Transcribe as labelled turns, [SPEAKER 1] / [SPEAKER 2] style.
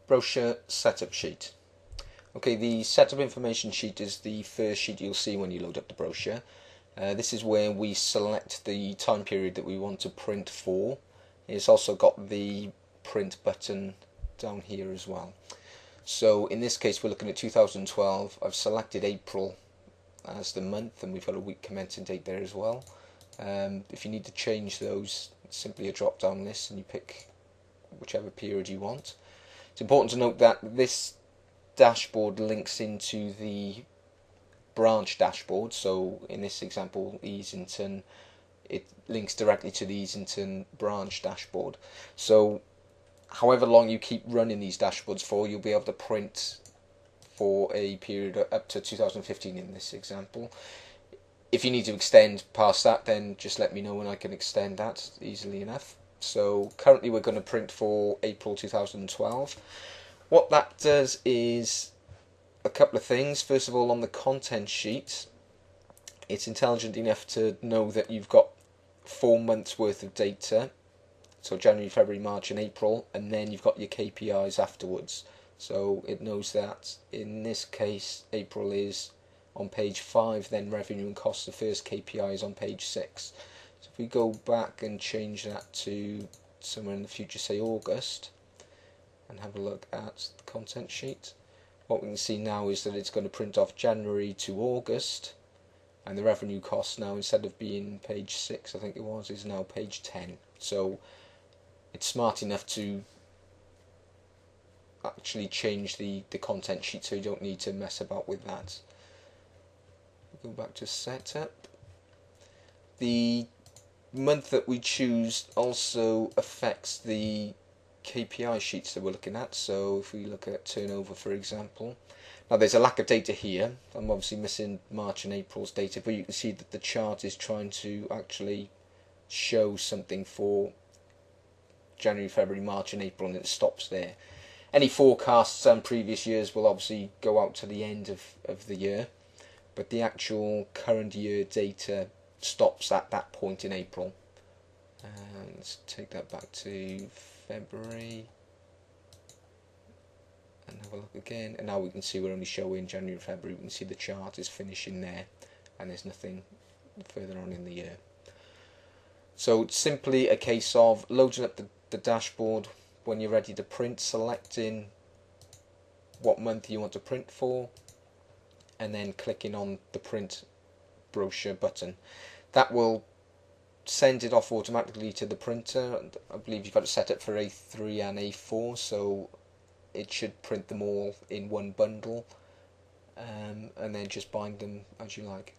[SPEAKER 1] Brochure setup sheet. Okay, the setup information sheet is the first sheet you'll see when you load up the brochure. This is where we select the time period that we want to print for. It's also got the print button down here as well. So in this case we're looking at 2012. I've selected April as the month, and we've got a week commencing date there as well. If you need to change those, it's simply a drop down list and you pick whichever period you want. It's important to note that this dashboard links into the branch dashboard, so in this example Easington, it links directly to the Easington branch dashboard. So however long you keep running these dashboards for, you'll be able to print for a period up to 2015 in this example. If you need to extend past that, then just let me know and I can extend that easily enough. So currently we're going to print for April 2012. What that does is a couple of things. First of all, on the content sheet, it's intelligent enough to know that you've got 4 months worth of data, so January, February, March and April, and then you've got your KPIs afterwards. So it knows that in this case April is on page 5, then revenue and cost, the first KPI is on page 6. So if we go back and change that to somewhere in the future, say August, and have a look at the content sheet, what we can see now is that it's going to print off January to August, and the revenue cost now, instead of being page 6 I think it was, is now page 10. So it's smart enough to actually change the content sheet, so you don't need to mess about with that. We'll go back to setup. The month that we choose also affects the KPI sheets that we're looking at. So if we look at turnover, for example, now there's a lack of data here. I'm obviously missing March and April's data, but you can see that the chart is trying to actually show something for January, February, March and April, and it stops there. Any forecasts and previous years will obviously go out to the end of the year, but the actual current year data stops at that point in April. Let's take that back to February and have a look again, and now we can see we're only showing January and February. We can see the chart is finishing there and there's nothing further on in the year. So it's simply a case of loading up the dashboard when you're ready to print, selecting what month you want to print for, and then clicking on the print brochure button. That will send it off automatically to the printer. I believe you've got it set up for A3 and A4, so it should print them all in one bundle, and then just bind them as you like.